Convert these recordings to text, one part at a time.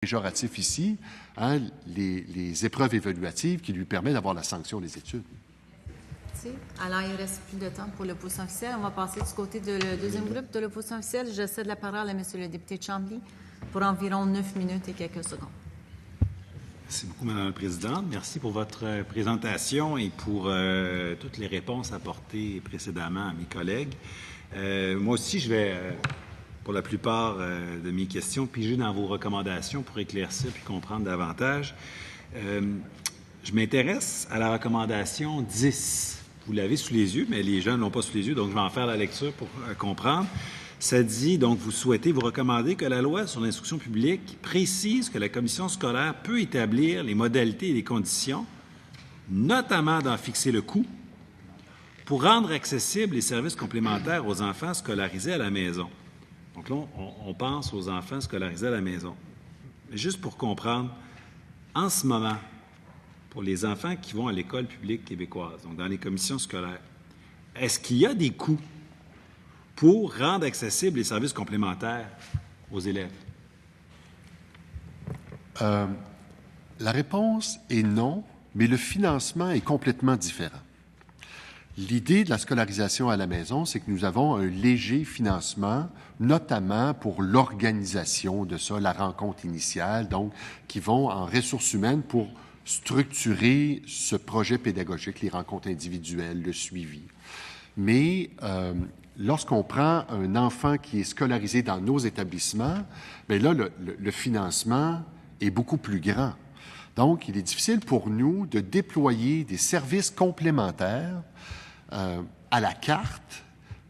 péjoratif ici, les épreuves évaluatives qui lui permettent d'avoir la sanction des études. Merci. Alors, il ne reste plus de temps pour l'opposition officielle. On va passer du côté du deuxième groupe de l'opposition officielle. Je cède la parole à M. le député de Chambly pour environ 9 minutes et quelques secondes. Merci beaucoup, Mme la Présidente. Merci pour votre présentation et pour toutes les réponses apportées précédemment à mes collègues. Moi aussi, je vais, pour la plupart de mes questions, piger dans vos recommandations pour éclaircir puis comprendre davantage. Je m'intéresse à la recommandation 10. Vous l'avez sous les yeux, mais les jeunes ne l'ont pas sous les yeux, donc je vais en faire la lecture pour comprendre. Ça dit, donc, vous recommandez que la loi sur l'instruction publique précise que la commission scolaire peut établir les modalités et les conditions, notamment d'en fixer le coût, pour rendre accessibles les services complémentaires aux enfants scolarisés à la maison. Donc là, on pense aux enfants scolarisés à la maison. Mais juste pour comprendre, en ce moment, pour les enfants qui vont à l'école publique québécoise, donc dans les commissions scolaires, est-ce qu'il y a des coûts pour rendre accessibles les services complémentaires aux élèves? La réponse est non, mais le financement est complètement différent. L'idée de la scolarisation à la maison, c'est que nous avons un léger financement, notamment pour l'organisation de ça, la rencontre initiale, donc qui vont en ressources humaines pour structurer ce projet pédagogique, les rencontres individuelles, le suivi. Mais lorsqu'on prend un enfant qui est scolarisé dans nos établissements, bien là, le financement est beaucoup plus grand. Donc, il est difficile pour nous de déployer des services complémentaires à la carte,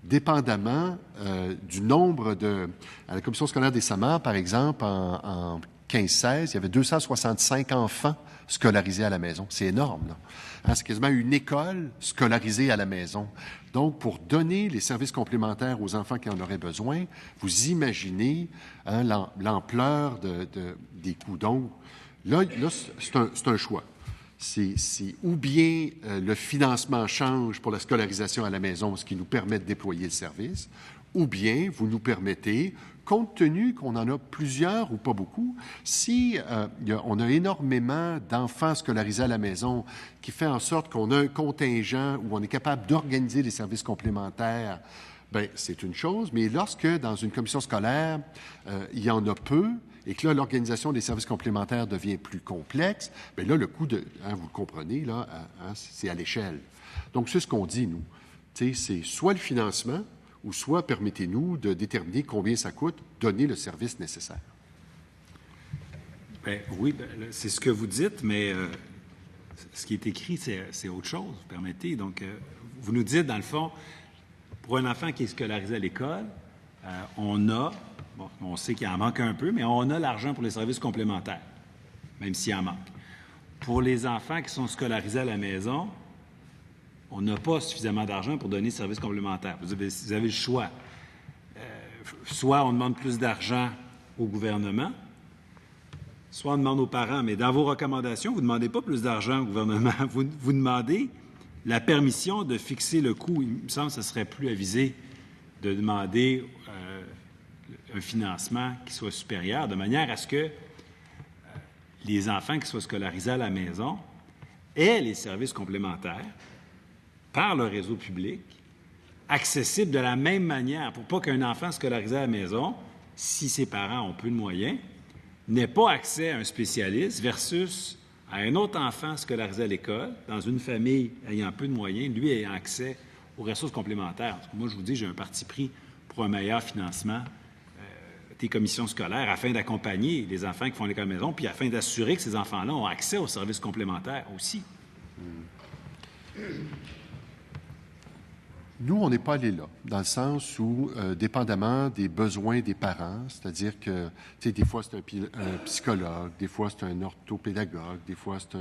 dépendamment du nombre de... À la Commission scolaire des Samars, par exemple, en 15-16, il y avait 265 enfants scolarisés à la maison. C'est énorme, là. Hein, c'est quasiment une école scolarisée à la maison. Donc, pour donner les services complémentaires aux enfants qui en auraient besoin, vous imaginez l'ampleur des coûts. Donc, là c'est un choix. C'est ou bien le financement change pour la scolarisation à la maison, ce qui nous permet de déployer le service, ou bien vous nous permettez, compte tenu qu'on en a plusieurs ou pas beaucoup, si on a énormément d'enfants scolarisés à la maison qui fait en sorte qu'on a un contingent où on est capable d'organiser des services complémentaires, bien, c'est une chose, mais lorsque dans une commission scolaire, il y en a peu, et que là, l'organisation des services complémentaires devient plus complexe, bien là, le coût de... vous le comprenez, là, c'est à l'échelle. Donc, c'est ce qu'on dit, nous. Tu sais, c'est soit le financement, ou soit permettez-nous de déterminer combien ça coûte, donner le service nécessaire. Bien, oui, c'est ce que vous dites, mais ce qui est écrit, c'est autre chose, vous permettez. Donc, vous nous dites, dans le fond, pour un enfant qui est scolarisé à l'école, on sait qu'il en manque un peu, mais on a l'argent pour les services complémentaires, même s'il en manque. Pour les enfants qui sont scolarisés à la maison, on n'a pas suffisamment d'argent pour donner services complémentaires. Vous avez le choix. Soit on demande plus d'argent au gouvernement, soit on demande aux parents. Mais dans vos recommandations, vous ne demandez pas plus d'argent au gouvernement. Vous demandez la permission de fixer le coût. Il me semble que ce serait plus avisé de demander un financement qui soit supérieur, de manière à ce que les enfants qui soient scolarisés à la maison aient les services complémentaires par le réseau public, accessibles de la même manière, pour pas qu'un enfant scolarisé à la maison, si ses parents ont peu de moyens, n'ait pas accès à un spécialiste versus à un autre enfant scolarisé à l'école, dans une famille ayant peu de moyens, lui ayant accès aux ressources complémentaires. Moi, je vous dis, j'ai un parti pris pour un meilleur financement des commissions scolaires afin d'accompagner les enfants qui font l'école à la maison, puis afin d'assurer que ces enfants-là ont accès aux services complémentaires aussi. Nous, on n'est pas allé là, dans le sens où, dépendamment des besoins des parents, c'est-à-dire que, tu sais, des fois, c'est un psychologue, des fois, c'est un orthopédagogue, des fois, c'est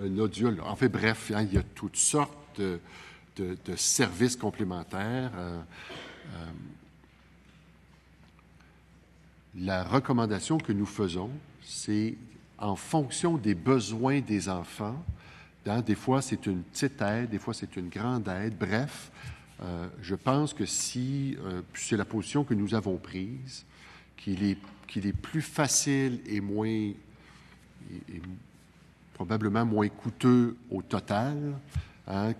un audiologue. En fait, bref, il y a toutes sortes de services complémentaires. La recommandation que nous faisons, c'est en fonction des besoins des enfants. Des fois, c'est une petite aide, des fois, c'est une grande aide. Bref, Je pense que si, c'est la position que nous avons prise, qu'il est plus facile et probablement moins coûteux au total,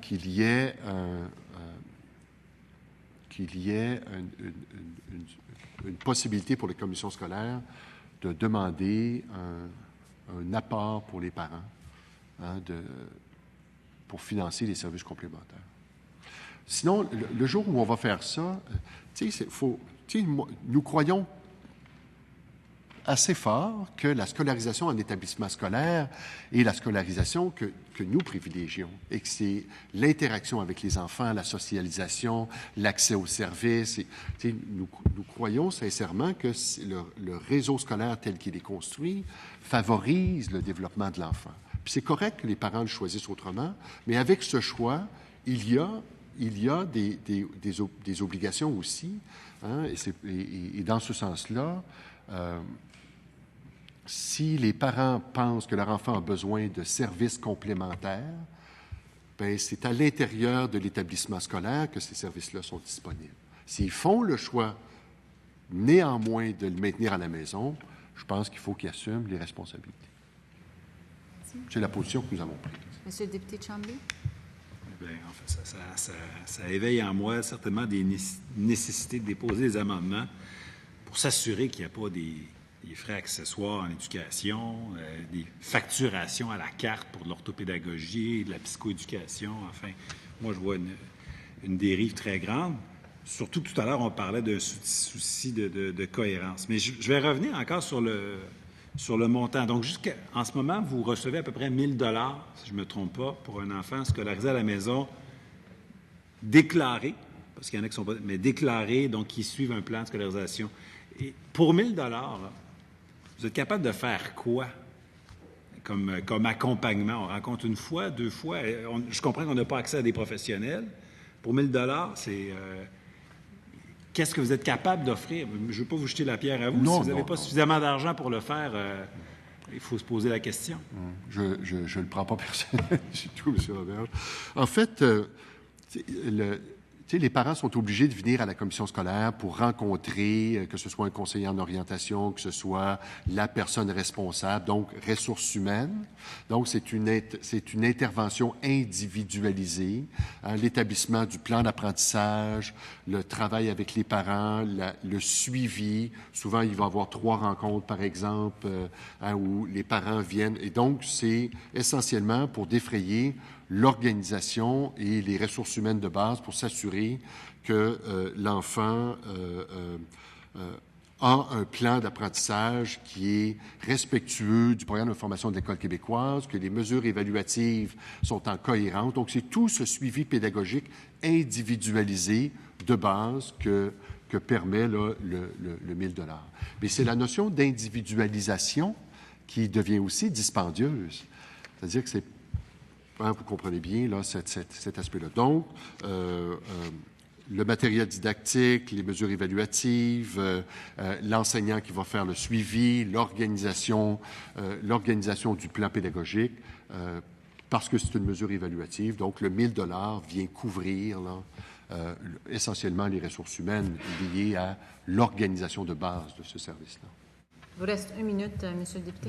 qu'il y ait une possibilité pour les commissions scolaires de demander un apport pour les parents pour financer les services complémentaires. Sinon, le jour où on va faire ça, nous croyons assez fort que la scolarisation en établissement scolaire est la scolarisation que nous privilégions et que c'est l'interaction avec les enfants, la socialisation, l'accès aux services. Nous croyons sincèrement que le réseau scolaire tel qu'il est construit favorise le développement de l'enfant. Puis c'est correct que les parents le choisissent autrement, mais avec ce choix, il y a des obligations aussi. Et dans ce sens-là, si les parents pensent que leur enfant a besoin de services complémentaires, bien, c'est à l'intérieur de l'établissement scolaire que ces services-là sont disponibles. S'ils font le choix, néanmoins, de le maintenir à la maison, je pense qu'il faut qu'ils assument les responsabilités. C'est la position que nous avons prise. Monsieur le député Chambly? Bien, en fait, ça éveille en moi certainement des nécessités de déposer des amendements pour s'assurer qu'il n'y a pas des frais accessoires en éducation, des facturations à la carte pour de l'orthopédagogie, de la psychoéducation. Enfin, moi, je vois une dérive très grande. Surtout que tout à l'heure, on parlait d'un souci de cohérence. Mais je vais revenir encore sur le montant. Donc, en ce moment, vous recevez à peu près 1 000 $, si je ne me trompe pas, pour un enfant scolarisé à la maison, déclaré, parce qu'il y en a qui sont pas, mais déclaré, donc qui suivent un plan de scolarisation. Et pour 1 000 $, là, vous êtes capable de faire quoi comme accompagnement? On rencontre une fois, 2 fois. Je comprends qu'on n'a pas accès à des professionnels. Pour 1 000 $, c'est... qu'est-ce que vous êtes capable d'offrir? Je ne veux pas vous jeter la pierre à vous. Si vous n'avez pas suffisamment d'argent pour le faire, il faut se poser la question. Je ne le prends pas personnel du tout, M. Robert. En fait, les parents sont obligés de venir à la commission scolaire pour rencontrer, que ce soit un conseiller en orientation, que ce soit la personne responsable, donc ressources humaines. Donc, c'est une intervention individualisée, l'établissement du plan d'apprentissage, le travail avec les parents, le suivi. Souvent, il va y avoir 3 rencontres, par exemple, où les parents viennent. Et donc, c'est essentiellement pour défrayer l'organisation et les ressources humaines de base pour s'assurer que l'enfant a un plan d'apprentissage qui est respectueux du programme de formation de l'École québécoise, que les mesures évaluatives sont en cohérence. Donc, c'est tout ce suivi pédagogique individualisé de base que permet là, le 1 000 $. Mais c'est la notion d'individualisation qui devient aussi dispendieuse. C'est-à-dire que c'est vous comprenez bien là, cet aspect-là. Donc, le matériel didactique, les mesures évaluatives, l'enseignant qui va faire le suivi, l'organisation du plan pédagogique, parce que c'est une mesure évaluative. Donc, le 1 000 $ vient couvrir là, essentiellement les ressources humaines liées à l'organisation de base de ce service-là. Il vous reste 1 minute, Monsieur le député.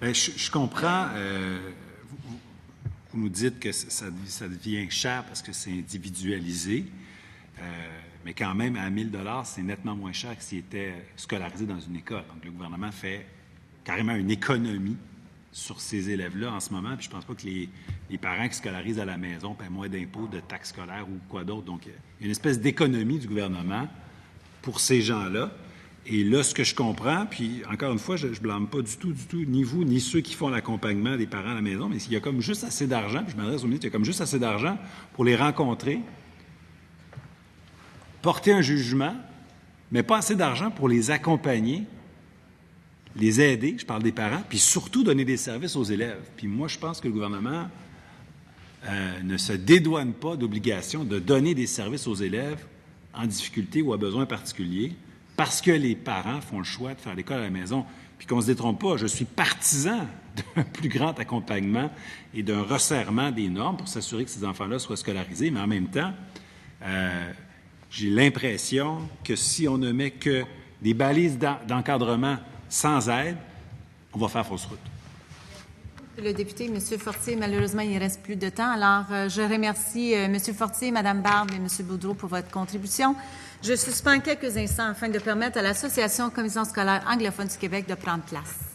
Bien, je comprends. Vous nous dites que ça devient cher parce que c'est individualisé, mais quand même, à 1 000 $, c'est nettement moins cher que s'il était scolarisé dans une école. Donc, le gouvernement fait carrément une économie sur ces élèves-là en ce moment, puis je ne pense pas que les parents qui scolarisent à la maison paient moins d'impôts, de taxes scolaires ou quoi d'autre. Donc, il y a une espèce d'économie du gouvernement pour ces gens-là. Et là, ce que je comprends, puis encore une fois, je ne blâme pas du tout, ni vous, ni ceux qui font l'accompagnement des parents à la maison, mais il y a comme juste assez d'argent, puis je m'adresse au ministre, il y a comme juste assez d'argent pour les rencontrer, porter un jugement, mais pas assez d'argent pour les accompagner, les aider, je parle des parents, puis surtout donner des services aux élèves. Puis moi, je pense que le gouvernement ne se dédouane pas d'obligation de donner des services aux élèves en difficulté ou à besoins particuliers, parce que les parents font le choix de faire l'école à la maison. Puis qu'on ne se détrompe pas, je suis partisan d'un plus grand accompagnement et d'un resserrement des normes pour s'assurer que ces enfants-là soient scolarisés, mais en même temps, J'ai l'impression que si on ne met que des balises d'encadrement sans aide, on va faire fausse route. Le député, M. Fortier, malheureusement, il ne reste plus de temps. Alors, je remercie M. Fortier, Mme Barbe et M. Boudreau pour votre contribution. Je suspends quelques instants afin de permettre à l'Association Commission scolaire anglophone du Québec de prendre place.